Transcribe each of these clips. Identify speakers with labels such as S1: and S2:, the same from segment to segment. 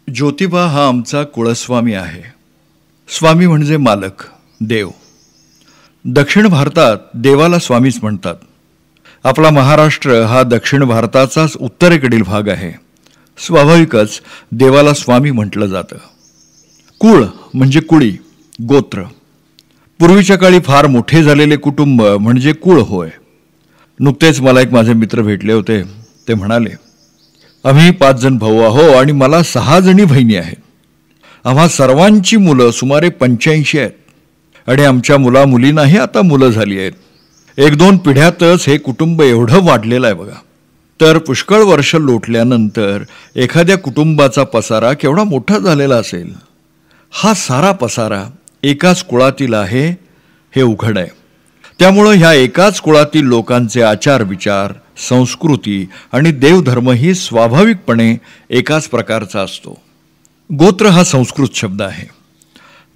S1: ज्योतिबा हा आमचा कुळस्वामी आहे. स्वामी म्हणजे मालक, देव. दक्षिण भारतात देवाला स्वामीच म्हणतात. आपला महाराष्ट्र हा दक्षिण भारताचाच उत्तरेकडील भाग आहे. स्वाभाविकच देवाला स्वामी म्हटलं जातं. कुळ म्हणजे कुळी, गोत्र. पूर्वीच्या काळी फार मोठे झालेले कुटुंब म्हणजे कुळ होय. नुकतेच मला एक माझे मित्र भेटले होते. ते म्हणाले, आम्ही 5 जण भाऊ आहो आणि मला 6 जणी बहिणी आहेत. आम्हा सर्वांची मुलं सुमारे 85 आहेत आणि आमच्या मुलींनाही आता मुलं झाली आहेत. 1-2 पिढ्यातच हे कुटुंब एवढं वाढलेलं आहे बघा. तर पुष्कळ वर्ष लोटल्यानंतर एखाद्या कुटुंबाचा पसारा केवढा मोठा झालेला असेल. हा सारा पसारा एकाच कुळातील आहे हे उघड आहे. त्यामुळं ह्या एकाच कुळातील लोकांचे आचार विचार, संस्कृती आणि देवधर्मही स्वाभाविकपणे एकाच प्रकारचा असतो. गोत्र हा संस्कृत शब्द आहे.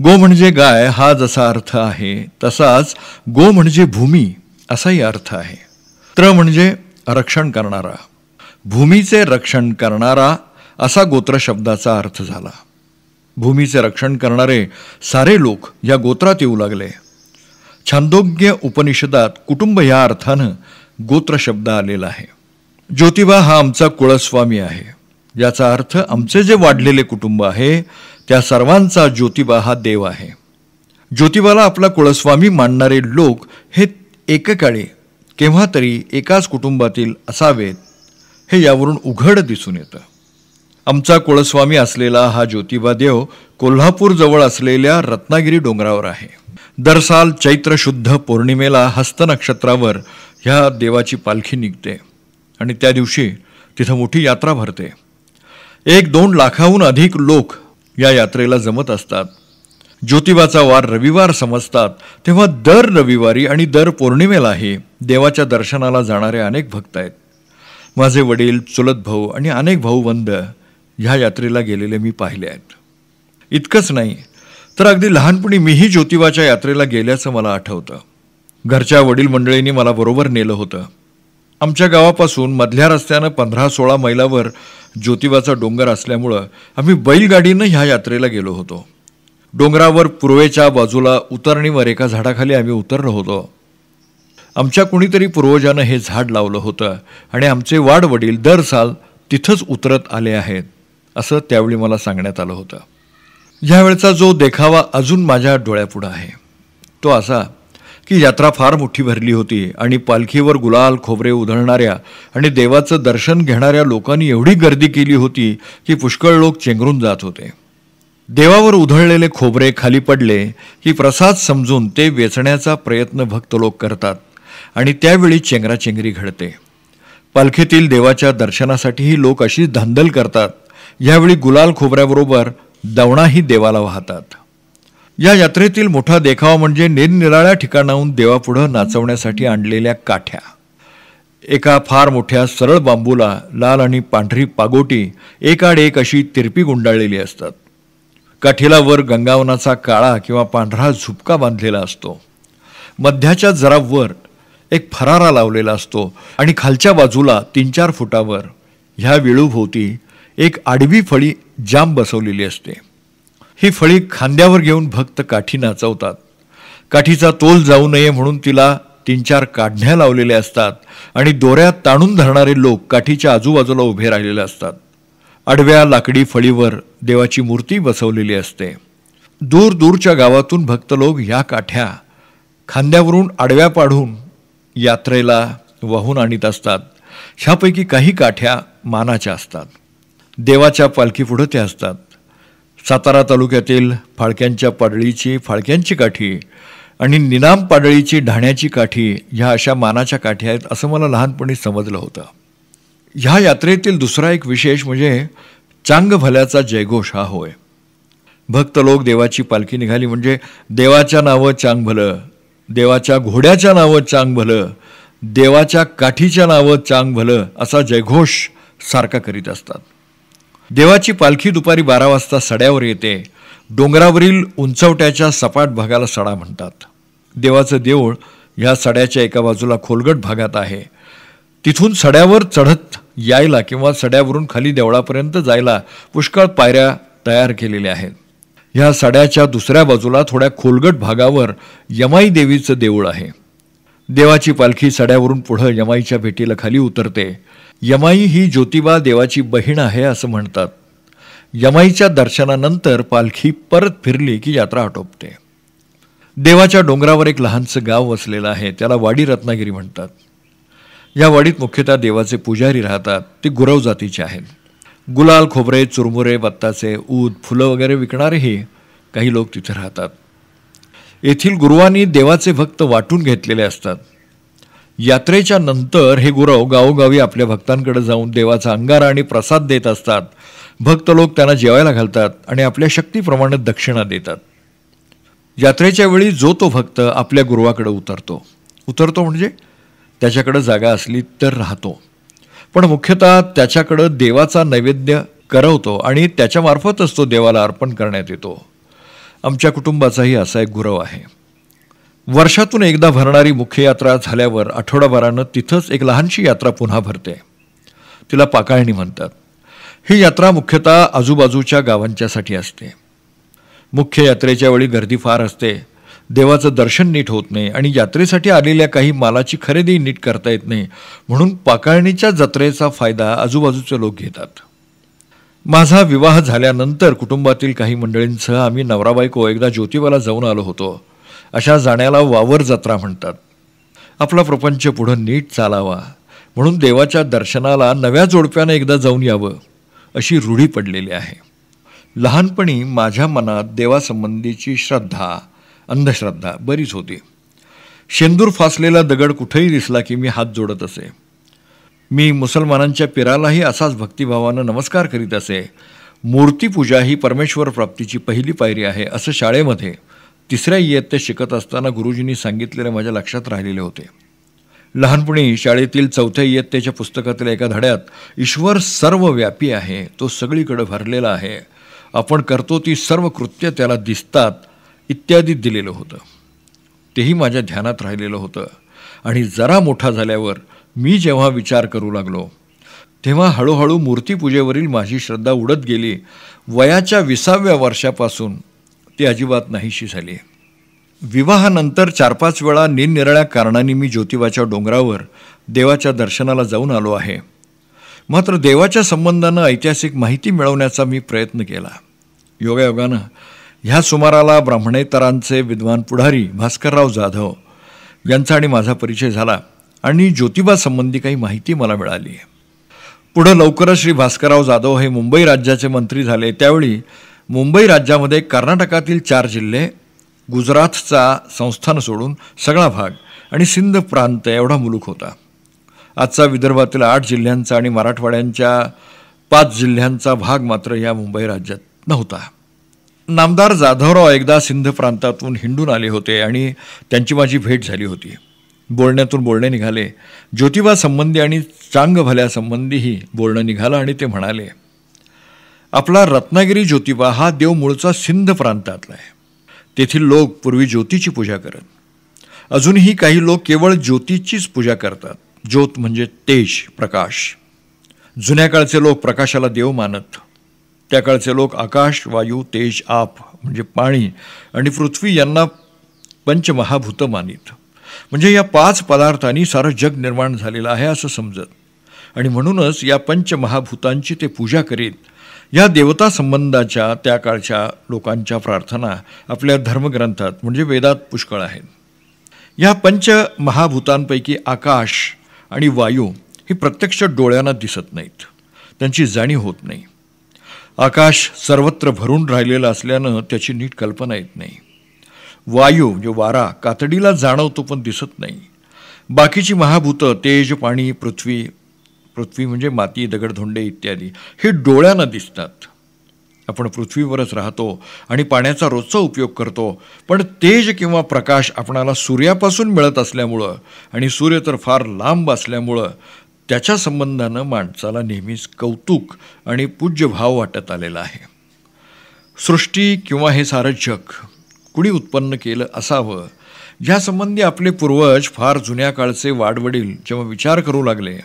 S1: गो म्हणजे गाय हा जसा अर्थ आहे तसाच गो म्हणजे भूमी असाही अर्थ आहे. त्र म्हणजे रक्षण करणारा, भूमीचे रक्षण करणारा असा गोत्र शब्दाचा अर्थ झाला. भूमीचे रक्षण करणारे सारे लोक या गोत्रात येऊ लागले. छांदोग्य उपनिषदात कुटुंब या अर्थानं गोत्र शब्द आलेला आहे. ज्योतिबा हा आमचा कुळस्वामी आहे. याचा अर्थ आमचे जे वाढलेले कुटुंब आहे त्या सर्वांचा ज्योतिबा हा देव आहे. ज्योतिबाला आपला कुळस्वामी मानणारे लोक हे एकेकाळी केव्हा तरी एकाच कुटुंबातील असावेत हे यावरून उघड दिसून येतं. आमचा कुळस्वामी असलेला हा ज्योतिबा देव कोल्हापूर जवळ असलेल्या रत्नागिरी डोंगरावर आहे. दरसाल चैत्र शुद्ध पौर्णिमेला हस्त नक्षत्रावर ह्या देवाची पालखी निघते आणि त्या दिवशी तिथं मोठी यात्रा भरते. 1-2 लाखाहून अधिक लोक या यात्रेला जमत असतात. ज्योतिबाचा वार रविवार समजतात तेव्हा दर रविवारी आणि दर पौर्णिमेलाही देवाच्या दर्शनाला जाणारे अनेक भक्त आहेत. माझे वडील, चुलत भाऊ आणि अनेक भाऊबंद ह्या यात्रेला गेलेले मी पाहिले आहेत. इतकंच नाही तर अगदी लहानपणी मीही ज्योतिबाच्या यात्रेला गेल्याचं मला आठवतं. घरच्या वडील मंडळींनी मला बरोबर नेलं होतं. आमच्या गावापासून मधल्या रस्त्यानं 15-16 मैलावर ज्योतिबाचा डोंगर असल्यामुळं आम्ही बैलगाडीनं ह्या यात्रेला गेलो होतो. डोंगरावर पूर्वेच्या बाजूला उतरणीवर एका झाडाखाली आम्ही उतरलो होतो. आमच्या कुणीतरी पूर्वजानं हे झाड लावलं होतं आणि आमचे वाडवडील दर साल तिथंच उतरत आले आहेत असं त्यावेळी मला सांगण्यात आलं होतं. ह्यावेळचा जो देखावा अजून माझ्या डोळ्यापुढं आहे तो असा की यात्रा फार मोठी भरली होती आणि पालखीवर गुलाल खोबरे उधळणाऱ्या आणि देवाचं दर्शन घेणाऱ्या लोकांनी एवढी गर्दी केली होती की पुष्कळ लोक चेंगरून जात होते. देवावर उधळलेले खोबरे खाली पडले की प्रसाद समजून ते वेचण्याचा प्रयत्न भक्त लोक करतात आणि त्यावेळी चेंगराचेंगरी घडते. पालखीतील देवाच्या दर्शनासाठीही लोक अशी धांदल करतात. यावेळी गुलाल खोबऱ्याबरोबर दवणाही देवाला वाहतात. या यात्रेतील मोठा देखावा म्हणजे निरनिराळ्या ठिकाणाहून देवापुढं नाचवण्यासाठी आणलेल्या काठ्या. एका फार मोठ्या सरळ बांबूला लाल आणि पांढरी पागोटी एकाड एक अशी तिरपी गुंडाळलेली असतात. काठीला वर गंगावनाचा काळा किंवा पांढरा झुपका बांधलेला असतो. मध्याच्या जरा वर एक फरारा लावलेला असतो आणि खालच्या बाजूला 3-4 फुटावर ह्या विळूभोवती एक आडवी फळी जाम बसवलेली असते. ही फळी खांद्यावर घेऊन भक्त काठी नाचवतात. काठीचा तोल जाऊ नये म्हणून तिला 3-4 काढण्या लावलेल्या असतात आणि दोऱ्यात ताणून धरणारे लोक काठीच्या आजूबाजूला उभे राहिलेले असतात. आडव्या लाकडी फळीवर देवाची मूर्ती बसवलेली असते. दूर दूरच्या गावातून भक्त लोक या काठ्या खांद्यावरून आडव्या पाडून यात्रेला वाहून आणीत असतात. ह्यापैकी काही काठ्या मानाच्या असतात. देवाच्या पालखीपुढं त्या असतात. सातारा तालुक्यातील फाळक्यांच्या पाडळीची फाळक्यांची काठी आणि निनाम पाडळीची ढाण्याची काठी ह्या अशा मानाच्या काठी आहेत असं मला लहानपणी समजलं होतं. ह्या यात्रेतील दुसरा एक विशेष म्हणजे चांग भल्याचा जयघोष हा होय. भक्त लोक देवाची पालखी निघाली म्हणजे देवाच्या नावं चांग भलं, देवाच्या घोड्याच्या नावं चांग भलं, देवाच्या काठीच्या नावं चांग भलं असा जयघोष सारखा करीत असतात. देवाची पालखी दुपारी 12 वाजता सड्यावर येते. डोंगरावरील उंचवट्याच्या सपाट भागाला सडा म्हणतात. देवाचं देऊळ ह्या सड्याच्या एका बाजूला खोलगट भागात आहे. तिथून सड्यावर चढत यायला किंवा सड्यावरून खाली देवळापर्यंत जायला पुष्कळ पायऱ्या तयार केलेल्या आहेत. ह्या सड्याच्या दुसऱ्या बाजूला थोड्या खोलगट भागावर यमाई देवीचं देऊळ आहे. देवाची पालखी सड्यावरून पुढं यमाईच्या भेटीला खाली उतरते. यमाई ही ज्योतिबा देवाची बहीण आहे असं म्हणतात. यमाईच्या दर्शनानंतर पालखी परत फिरली की यात्रा आटोपते. देवाच्या डोंगरावर एक लहानसं गाव वसलेलं आहे, त्याला वाडी रत्नागिरी म्हणतात. या वाडीत मुख्यतः देवाचे पुजारी राहतात. ते गुरव जातीचे आहेत. गुलाल, खोबरे, चुरमुरे, बत्ताचे, ऊद, फुलं वगैरे विकणारेही काही लोक तिथे राहतात. येथील गुरुवांनी देवाचे भक्त वाटून घेतलेले असतात. यात्रेच्या नंतर हे गुरव गावोगावी आपल्या भक्तांकडे जाऊन देवाचा अंगारा आणि प्रसाद देत असतात. भक्त लोक त्यांना जेवायला घालतात आणि आपल्या शक्तीप्रमाणे दक्षिणा देतात. यात्रेच्या वेळी जो तो भक्त आपल्या गुरुवाकडे उतरतो म्हणजे त्याच्याकडे जागा असली तर राहतो, पण मुख्यतः त्याच्याकडं देवाचा नैवेद्य करवतो आणि त्याच्यामार्फतच तो देवाला अर्पण करण्यात येतो. आमच्या कुटुंबाचाही असा एक गुरव आहे. वर्षातून एकदा भरणारी मुख्य यात्रा झाल्यावर आठवडाभरानं तिथंच एक लहानशी यात्रा पुन्हा भरते. तिला पाकाळणी म्हणतात. ही यात्रा मुख्यतः आजूबाजूच्या गावांच्यासाठी असते. मुख्य यात्रेच्या वेळी गर्दी फार असते. देवाचं दर्शन नीट होत नाही आणि यात्रेसाठी आलेल्या काही मालाची खरेदी नीट करता येत नाही, म्हणून पाकाळणीच्या जत्रेचा फायदा आजूबाजूचे लोक घेतात. माझा विवाह झाल्यानंतर कुटुंबातील काही मंडळींसह आम्ही नवरा बायको एकदा ज्योतिबाला जाऊन आलो होतो. अशा जाण्याला वावर जत्रा म्हणतात. आपला प्रपंच पुढं नीट चालावा म्हणून देवाच्या दर्शनाला नव्या जोडप्यानं एकदा जाऊन यावं अशी रूढी पडलेली आहे. लहानपणी माझ्या मनात देवासंबंधीची अंधश्रद्धा बरीच होती. शेंदूर फासलेला दगड कुठेही दिसला की मी हात जोडत असे. मी मुसलमानांच्या पिरालाही असाच भक्तिभावानं नमस्कार करीत असे. मूर्तीपूजा ही परमेश्वर प्राप्तीची पहिली पायरी आहे असं शाळेमध्ये 3ऱ्या इयत्तेत शिकत असताना गुरुजींनी सांगितलेले माझ्या लक्षात राहिलेले होते. लहानपणी शाळेतील 4थ्या इयत्तेच्या पुस्तकातील एका धड्यात ईश्वर सर्वव्यापी आहे, तो सगळीकडे भरलेला आहे, आपण करतो ती सर्व कृत्य त्याला दिसतात इत्यादी दिलेलं होतं. तेही माझ्या ध्यानात राहिलेलं होतं. आणि जरा मोठा झाल्यावर मी जेव्हा विचार करू लागलो तेव्हा हळूहळू मूर्तीपूजेवरील माझी श्रद्धा उडत गेली. वयाच्या 20व्या वर्षापासून ती अजिबात नाहीशी झाली. विवाहानंतर 4-5 वेळा निरनिराळ्या कारणांनी मी ज्योतिबाच्या डोंगरावर देवाच्या दर्शनाला जाऊन आलो आहे. मात्र देवाच्या संबंधानं ऐतिहासिक माहिती मिळवण्याचा मी प्रयत्न केला. योगायोगानं ह्या सुमाराला ब्राह्मणेतरांचे विद्वान पुढारी भास्करराव जाधव यांचा आणि माझा परिचय झाला आणि ज्योतिबा संबंधी काही माहिती मला मिळाली. पुढं लवकरच श्री भास्करराव जाधव हे मुंबई राज्याचे मंत्री झाले. त्यावेळी मुंबई राज्यामध्ये कर्नाटकातील 4 जिल्हे, गुजरातचा संस्थान सोडून सगळा भाग आणि सिंध प्रांत एवढा मुलूक होता. आजचा विदर्भातील 8 जिल्ह्यांचा आणि मराठवाड्यांच्या 5 जिल्ह्यांचा भाग मात्र या मुंबई राज्यात नव्हता. नामदार जाधवराव एकदा सिंध प्रांतातून हिंडून आले होते आणि त्यांची माझी भेट झाली होती. बोलण्यातून बोलणे निघाले. ज्योतिबा संबंधी आणि चांग भल्यासंबंधीही बोलणं निघालं आणि ते म्हणाले, आपला रत्नागिरी ज्योतिबा हा देव मूळचा सिंध प्रांतातला आहे. तेथील लोक पूर्वी ज्योतीची पूजा करत. अजूनही काही लोक केवळ ज्योतीचीच पूजा करतात. ज्योत म्हणजे तेज, प्रकाश. जुन्या काळचे लोक प्रकाशाला देव मानत. त्या काळचे लोक आकाश, वायू, तेज, आप म्हणजे पाणी आणि पृथ्वी यांना पंचमहाभूत मानित. म्हणजे या 5 पदार्थांनी सारं जग निर्माण झालेलं आहे असं समजत. आणि म्हणूनच या पंचमहाभूतांची ते पूजा करीत. या देवता संबंधाच्या त्या काळच्या लोकांच्या प्रार्थना आपल्या धर्मग्रंथात म्हणजे वेदात पुष्कळ आहेत. या पंचमहाभूतांपैकी आकाश आणि वायू ही प्रत्यक्ष डोळ्यांना दिसत नाहीत, त्यांची जाणीव होत नाही. आकाश सर्वत्र भरून राहिलेलं असल्यानं त्याची नीट कल्पना येत नाही. वायू म्हणजे वारा कातडीला जाणवतो पण दिसत नाही. बाकीची महाभूतं तेज, पाणी, पृथ्वी म्हणजे माती, दगडधोंडे इत्यादी हे डोळ्यानं दिसतात. आपण पृथ्वीवरच राहतो आणि पाण्याचा रोजचा उपयोग करतो, पण तेज किंवा प्रकाश आपणाला सूर्यापासून मिळत असल्यामुळं आणि सूर्य तर फार लांब असल्यामुळं त्याच्या संबंधानं माणसाला नेहमीच कौतुक आणि पूज्यभाव वाटत आलेला आहे. सृष्टी किंवा हे सारं जग कुणी उत्पन्न केलं असावं यासंबंधी आपले पूर्वज फार जुन्या काळचे वाडवडील जेव्हा विचार करू लागले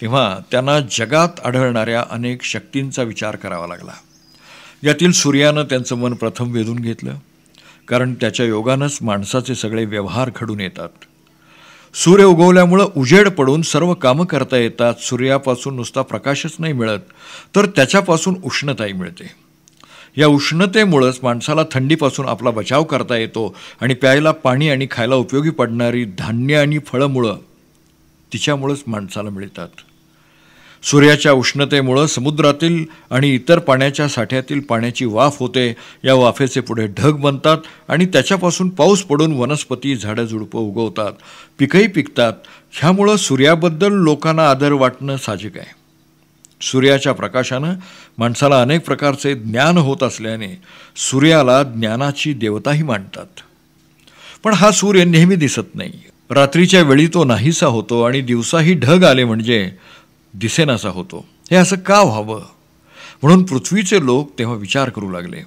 S1: तेव्हा त्यांना जगात आढळणाऱ्या अनेक शक्तींचा विचार करावा लागला. यातील सूर्यानं त्यांचं मन प्रथम वेधून घेतलं, कारण त्याच्या योगानंच माणसाचे सगळे व्यवहार घडून येतात. सूर्य उगवल्यामुळं उजेड पडून सर्व कामं करता येतात. सूर्यापासून नुसता प्रकाशच नाही मिळत, तर त्याच्यापासून उष्णताही मिळते. या उष्णतेमुळंच माणसाला थंडीपासून आपला बचाव करता येतो आणि प्यायला पाणी आणि खायला उपयोगी पडणारी धान्य आणि फळमुळं तिच्यामुळंच माणसाला मिळतात. सूर्याच्या उष्णतेमुळं समुद्रातील आणि इतर पाण्याच्या साठ्यातील पाण्याची वाफ होते. या वाफेचे पुढे ढग बनतात आणि त्याच्यापासून पाऊस पडून वनस्पती, झाडं झुडपं उगवतात, पिकंही पिकतात. ह्यामुळं सूर्याबद्दल लोकांना आदर वाटणं साहजिक आहे. सूर्याच्या प्रकाशानं माणसाला अनेक प्रकारचे ज्ञान होत असल्याने सूर्याला ज्ञानाची देवताही मानतात. पण हा सूर्य नेहमी दिसत नाही. रात्रीच्या वेळी तो नाहीसा होतो आणि दिवसाही ढग आले म्हणजे दिसेनासा होतो. हे असं का व्हावं म्हणून पृथ्वीचे लोक तेव्हा विचार करू लागले.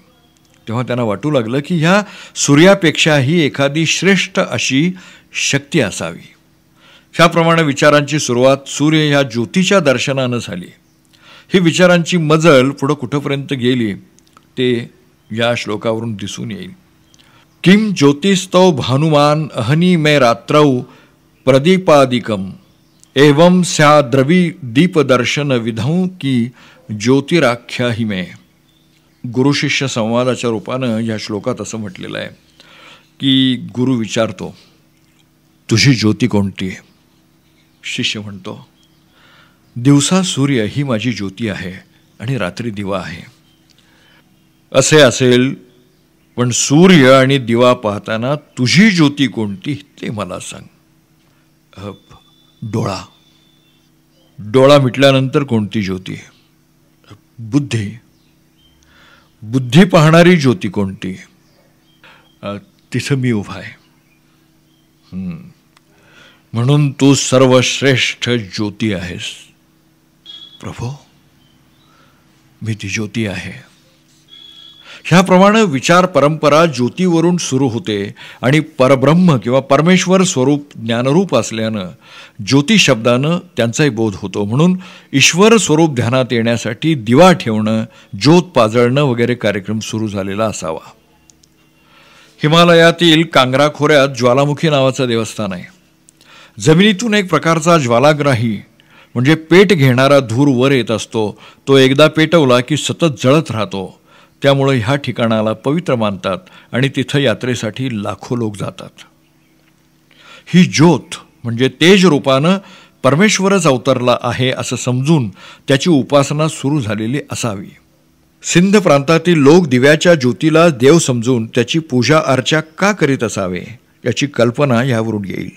S1: तेव्हा त्यांना वाटू लागलं की ह्या सूर्यापेक्षाही एखादी श्रेष्ठ अशी शक्ती असावी. ह्याप्रमाणे विचारांची सुरुवात सूर्य ह्या ज्योतीच्या दर्शनानं झाली. ही विचारांची मजल पुढं कुठंपर्यंत गेली ते या श्लोकावरून दिसून येईल. किम ज्योतिस्तव भानुमान अहनी मे रात्रौ प्रदीपादिकम एवं स्या द्रवी दीपदर्शन विधौ की ज्योतिराख्या ही मे. गुरुशिष्य संवादाच्या रूपानं या श्लोकात असं म्हटलेलं आहे की गुरु विचारतो, तुझी ज्योती कोणती? शिष्य म्हणतो, दिवसा सूर्य ही माझी ज्योती आहे आणि रात्री दिवा आहे. असे असेल, पण सूर्य आणि दिवा पाहताना तुझी ज्योती कोणती ते मला सांग. डोळा. डोळा मिटल्यानंतर कोणती ज्योती? बुद्धी. बुद्धी पाहणारी ज्योती कोणती? तिथं मी उभा आहे. म्हणून तू सर्वश्रेष्ठ ज्योती आहेस. प्रभो, मी ती ज्योती आहे. ह्याप्रमाणे विचार परंपरा ज्योतीवरून सुरू होते आणि परब्रह्म किंवा परमेश्वर स्वरूप ज्ञानरूप असल्यानं ज्योती शब्दानं त्यांचाही बोध होतो. म्हणून ईश्वर स्वरूप ध्यानात येण्यासाठी दिवा ठेवणं, ज्योत पाजळणं वगैरे कार्यक्रम सुरू झालेला असावा. हिमालयातील कांग्रा खोऱ्यात ज्वालामुखी नावाचं देवस्थान आहे. जमिनीतून एक प्रकारचा ज्वालाग्राही म्हणजे पेट घेणारा धूर वर येत असतो. तो एकदा पेटवला की सतत जळत राहतो. त्यामुळे ह्या ठिकाणाला पवित्र मानतात आणि तिथं यात्रेसाठी लाखो लोक जातात. ही ज्योत म्हणजे तेज रूपानं परमेश्वरच अवतरला आहे असं समजून त्याची उपासना सुरू झालेली असावी. सिंध प्रांतातील लोक दिव्याच्या ज्योतीला देव समजून त्याची पूजा अर्चा का करीत असावे याची कल्पना यावरून येईल.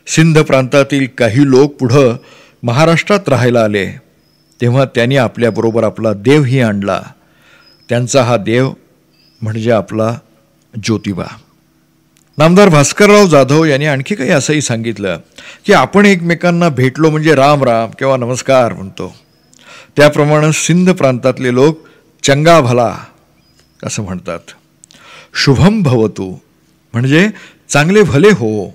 S1: सिंध प्रांतातील काही लोक पुढं महाराष्ट्रात राहायला आले तेव्हा त्यांनी आपल्याबरोबर आपला देवही आणला. त्यांचा हा देव म्हणजे आपला ज्योतिबा. नामदार भास्करराव जाधव यांनी आणखी काही असंही सांगितलं की आपण एकमेकांना भेटलो म्हणजे राम राम किंवा नमस्कार म्हणतो. त्याप्रमाणे सिंध प्रांतातले लोक चंगा भला असं म्हणतात. शुभम भवतु म्हणजे चांगले भले हो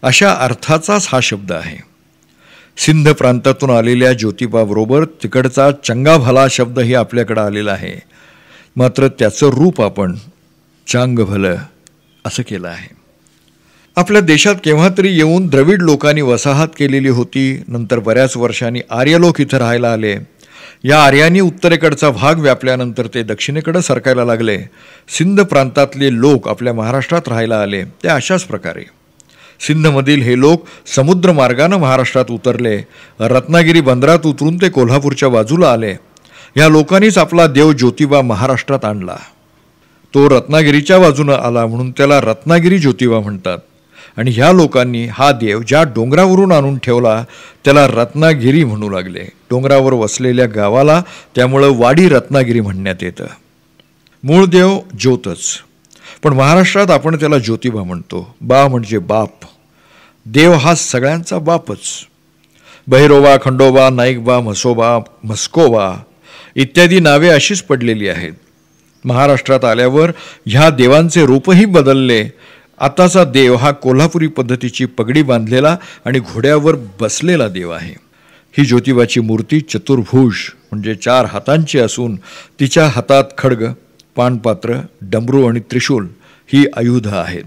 S1: अशा अर्थाचाच हा शब्द आहे. सिंध प्रांतातून आलेल्या ज्योतिबाबरोबर तिकडचा चंगा भला शब्दही आपल्याकडे आलेला आहे. मात्र त्याचं रूप आपण चांग भलं असं केलं आहे. आपल्या देशात केव्हा तरी येऊन द्रविड लोकांनी वसाहत केलेली होती. नंतर बऱ्याच वर्षांनी आर्य लोक इथं राहायला आले. या आर्यांनी उत्तरेकडचा भाग व्यापल्यानंतर ते दक्षिणेकडे सरकायला लागले. सिंध प्रांतातले लोक आपल्या महाराष्ट्रात राहायला आले. ते अशाच प्रकारे सिंधमधील हे लोक समुद्र मार्गानं महाराष्ट्रात उतरले. रत्नागिरी बंदरात उतरून ते कोल्हापूरच्या बाजूला आले. या लोकांनीच आपला देव ज्योतिबा महाराष्ट्रात आणला. तो रत्नागिरीच्या बाजूनं आला म्हणून त्याला रत्नागिरी ज्योतिबा म्हणतात. आणि ह्या लोकांनी हा देव ज्या डोंगरावरून आणून ठेवला त्याला रत्नागिरी म्हणू लागले. डोंगरावर वसलेल्या गावाला त्यामुळं वाडी रत्नागिरी म्हणण्यात येतं. मूळ देव ज्योतच, पण महाराष्ट्रात आपण त्याला ज्योतिबा म्हणतो. बा म्हणजे बाप. देव हा सगळ्यांचा बापच. बहिरोबा, खंडोबा, नाईकबा, म्हसोबा, म्हस्कोबा इत्यादी नावे अशीच पडलेली आहेत. महाराष्ट्रात आल्यावर ह्या देवांचे रूपही बदलले. आताचा देव हा कोल्हापुरी पद्धतीची पगडी बांधलेला आणि घोड्यावर बसलेला देव आहे. ही ज्योतिबाची मूर्ती चतुर्भुज म्हणजे 4 हातांची असून तिच्या हातात खड्ग, पानपात्र, डमरू आणि त्रिशूल ही आयुध आहेत.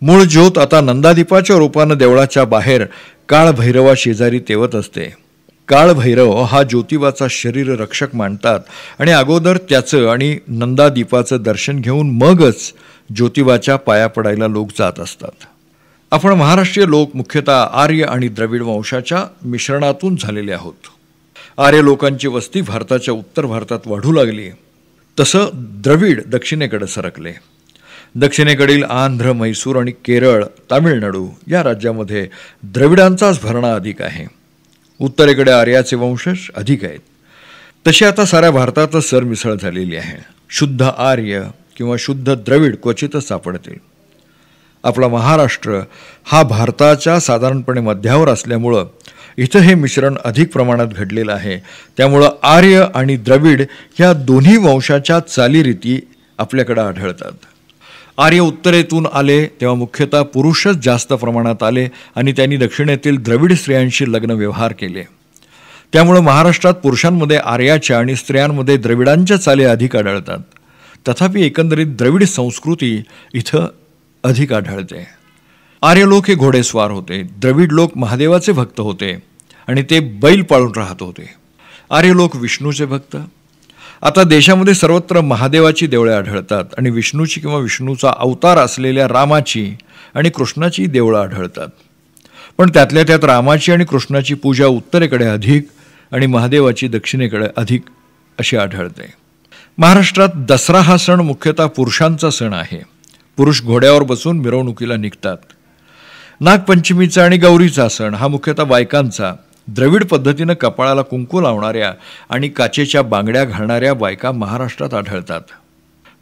S1: मूळ ज्योत आता नंदादीपाच्या रूपानं देवळाच्या बाहेर काळभैरवा शेजारी तेवत असते. काळभैरव हा ज्योतिबाचा शरीर रक्षक मानतात आणि अगोदर त्याचं आणि नंदादीपाचं दर्शन घेऊन मगच ज्योतिबाच्या पाया पडायला लोक जात असतात. आपण महाराष्ट्रीय लोक मुख्यतः आर्य आणि द्रविड वंशाच्या मिश्रणातून झालेले आहोत. आर्य लोकांची वस्ती भारताच्या उत्तर भारतात वाढू लागली, तसं द्रविड दक्षिणेकडे सरकले. दक्षिणेकडील आंध्र, म्हैसूर आणि केरळ, तामिळनाडू या राज्यामध्ये द्रविडांचाच भरणा अधिक आहे. उत्तरेकडे आर्याचे वंशज अधिक आहेत. तशी आता साऱ्या भारतातच सरमिसळ झालेली आहे. शुद्ध आर्य किंवा शुद्ध द्रविड क्वचितच सापडतील. आपला महाराष्ट्र हा भारताच्या साधारणपणे मध्यावर असल्यामुळं इथं हे मिश्रण अधिक प्रमाणात घडलेलं आहे. त्यामुळं आर्य आणि द्रविड ह्या दोन्ही वंशाच्या चालीरीती आपल्याकडे आढळतात. आर्य उत्तरेतून आले तेव्हा मुख्यतः पुरुषच जास्त प्रमाणात आले आणि त्यांनी दक्षिणेतील द्रविड स्त्रियांशी लग्न व्यवहार केले. त्यामुळं महाराष्ट्रात पुरुषांमध्ये आर्याच्या आणि स्त्रियांमध्ये द्रविडांच्या चाली अधिक आढळतात. तथापि एकंदरीत द्रविड संस्कृती इथं अधिक आढळते. आर्य लोक हे घोडेस्वार होते, द्रविड लोक महादेवाचे भक्त होते आणि ते बैल पाळून राहत होते. आर्य लोक विष्णूचे भक्त. आता देशामध्ये सर्वत्र महादेवाची देवळे आढळतात आणि विष्णूची किंवा विष्णूचा अवतार असलेल्या रामाची आणि कृष्णाची देवळं आढळतात. पण त्यातल्या त्यात रामाची आणि कृष्णाची पूजा उत्तरेकडे अधिक आणि महादेवाची दक्षिणेकडे अधिक अशी आढळते. महाराष्ट्रात दसरा हा सण मुख्यतः पुरुषांचा सण आहे. पुरुष घोड्यावर बसून मिरवणुकीला निघतात. नागपंचमीचा आणि गौरीचा सण हा मुख्यतः बायकांचा. द्रविड पद्धतीनं कपाळाला कुंकू लावणाऱ्या आणि काचेच्या बांगड्या घालणाऱ्या बायका महाराष्ट्रात आढळतात.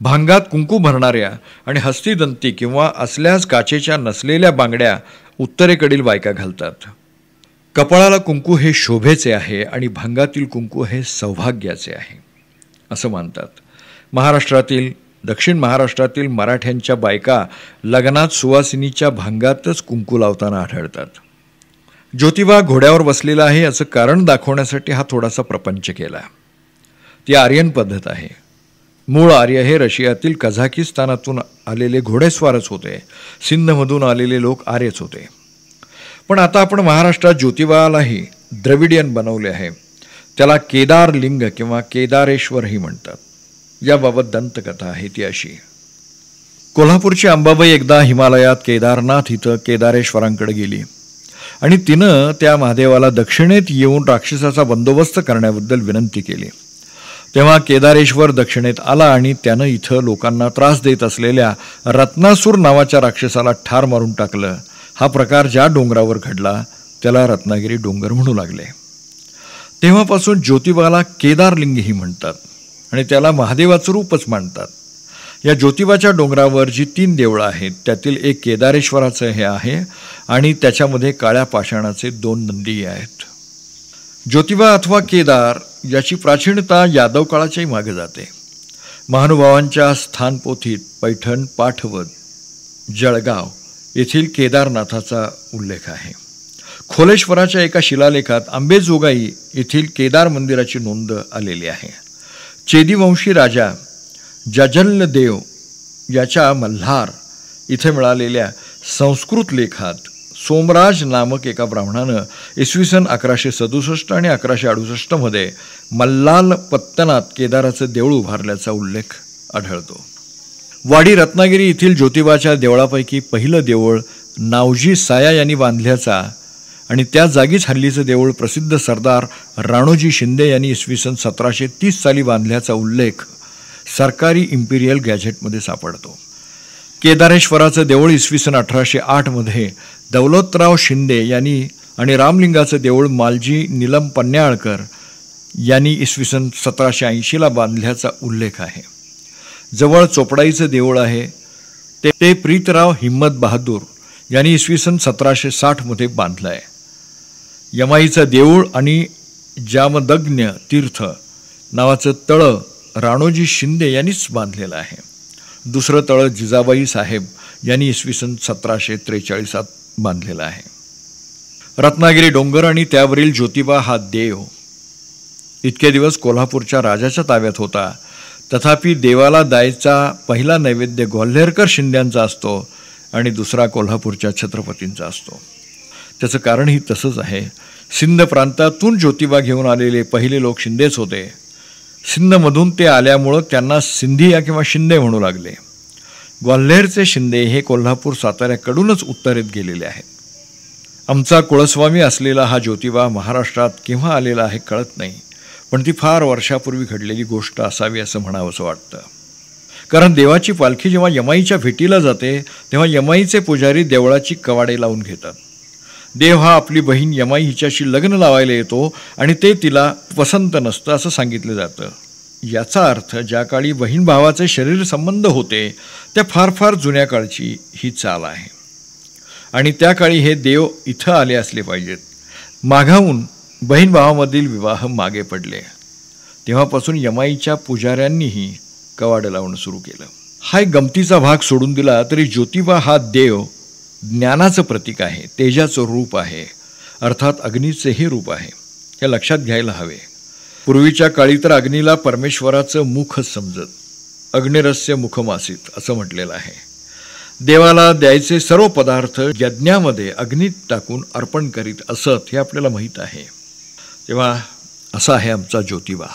S1: भांगात कुंकू भरणाऱ्या आणि हस्तिदंती किंवा असल्यास काचेच्या नसलेल्या बांगड्या उत्तरेकडील बायका घालतात. कपाळाला कुंकू हे शोभेचे आहे आणि भांगातील कुंकू हे सौभाग्याचे आहे असं मानतात. दक्षिण महाराष्ट्रातील मराठ्यांच्या बायका लग्नात सुवासिनीच्या भांगातच कुंकू लावताना आढळतात. ज्योतिबा घोड्यावर बसलेला आहे याचं कारण दाखवण्यासाठी हा थोडासा प्रपंच केला. ती आर्यन पद्धत आहे. मूळ आर्य हे रशियातील कझाकिस्तानातून आलेले घोडेस्वारच होते. सिंधमधून आलेले लोक आर्यच होते. पण आता आपण महाराष्ट्रात ज्योतिबालाही द्रविडियन बनवले आहे. त्याला केदार लिंग किंवा केदारेश्वरही म्हणतात. याबाबत दंतकथा आहे ती अशी. कोल्हापूरची अंबाबाई एकदा हिमालयात केदारनाथ इथं केदारेश्वरांकडे गेली आणि तिनं त्या महादेवाला दक्षिणेत येऊन राक्षसाचा बंदोबस्त करण्याबद्दल विनंती केली. तेव्हा केदारेश्वर दक्षिणेत आला आणि त्यानं इथं लोकांना त्रास देत असलेल्या रत्नासूर नावाच्या राक्षसाला ठार मारून टाकलं. हा प्रकार ज्या डोंगरावर घडला त्याला रत्नागिरी डोंगर म्हणू लागले. तेव्हापासून ज्योतिबाला केदारलिंगही म्हणतात आणि त्याला महादेवाचं रूपच मानतात. या ज्योतिबाच्या डोंगरावर जी 3 देवळं आहेत त्यातील एक केदारेश्वराचं हे आहे आणि त्याच्यामध्ये काळ्या पाषाणाचे 2 नंदी आहेत. ज्योतिबा अथवा केदार याची प्राचीनता यादव काळाच्याही मागे जाते. महानुभावांच्या स्थानपोथीत पैठण, पाठवद, जळगाव येथील केदारनाथाचा उल्लेख आहे. खोलेश्वराच्या एका शिलालेखात अंबेजोगाई येथील केदार मंदिराची नोंद आलेली आहे. चेदीवंशी राजा जाजल्लदेव याच्या मल्हार इथे मिळालेल्या संस्कृत लेखात सोमराज नामक एका ब्राह्मणानं इसवी सन 1167 आणि 1168 मध्ये मल्लाल पत्तनात केदाराचं देऊळ उभारल्याचा उल्लेख आढळतो. वाडी रत्नागिरी येथील ज्योतिबाच्या देवळापैकी पहिलं देऊळ नावजी साया यांनी बांधल्याचा आणि त्या जागीच हल्लीचं देऊळ प्रसिद्ध सरदार राणोजी शिंदे यांनी इसवी सन 1730 साली बांधल्याचा उल्लेख सरकारी इम्पिरियल गॅझेटमध्ये सापडतो. केदारेश्वराचं देऊळ इसवी सन 1808 मध्ये दौलतराव शिंदे यांनी आणि रामलिंगाचं देऊळ मालजी नीलम पन्याळकर यांनी इसवी सन 1780ला बांधल्याचा उल्लेख आहे. जवळ चोपडाईचं देऊळ आहे ते प्रीतराव हिम्मत बहादूर यांनी इसवी सन 1760 मध्ये बांधलं आहे. यमाईचं देऊळ आणि जामदग्न तीर्थ नावाचं तळं राणोजी शिंदे यांनीच बांधलेलं आहे. दुसरं तळं जिजाबाई साहेब यांनी इसवी सन 1743 बांधलेलं आहे. रत्नागिरी डोंगर आणि त्यावरील ज्योतिबा हा देव इतके दिवस कोल्हापूरच्या राजाच्या ताब्यात होता. तथापि देवाला द्यायचा पहिला नैवेद्य ग्वाल्हेरकर शिंद्यांचा असतो आणि दुसरा कोल्हापूरच्या छत्रपतींचा असतो. त्याचं कारणही तसंच आहे. सिंध प्रांतातून ज्योतिबा घेऊन आलेले पहिले लोक शिंदेच होते. सिंधमधून ते आल्यामुळं त्यांना सिंधिया किंवा शिंदे म्हणू लागले. ग्वाल्हेरचे शिंदे हे कोल्हापूर साताऱ्याकडूनच उत्तरेत गेलेले आहेत. आमचा कुळस्वामी असलेला हा ज्योतिबा महाराष्ट्रात केव्हा आलेला आहे कळत नाही, पण ती फार वर्षापूर्वी घडलेली गोष्ट असावी असं म्हणावंसं वाटतं. कारण देवाची पालखी जेव्हा यमाईच्या भेटीला जाते तेव्हा यमाईचे पुजारी देवळाची कवाडे लावून घेतात. देव हा आपली बहीण यमाई हिच्याशी लग्न लावायला येतो आणि ते तिला पसंत नसतं असं सांगितलं जातं. याचा अर्थ ज्या काळी बहीण भावाचे शरीर संबंध होते त्या फार फार जुन्या काळची ही चाल आहे आणि त्या काळी हे देव इथं आले असले पाहिजेत. मागाहून बहीण भावामधील विवाह मागे पडले. तेव्हापासून यमाईच्या पुजाऱ्यांनीही कवाडं लावणं सुरू केलं. हा एक गमतीचा भाग सोडून दिला तरी ज्योतिबा हा देव ज्ञानाचं प्रतीक आहे, तेजाचं रूप आहे, अर्थात अग्नीचेही रूप आहे. हे लक्षात घ्यायला हवे. पूर्वीच्या काळी तर अग्नीला परमेश्वराचं मुखच समजत. अग्निरस्य मुखमासीत असं म्हटलेलं आहे. देवाला द्यायचे सर्व पदार्थ यज्ञामध्ये अग्नीत टाकून अर्पण करीत असत हे आपल्याला माहीत आहे. तेव्हा असा आहे आमचा ज्योतिबा.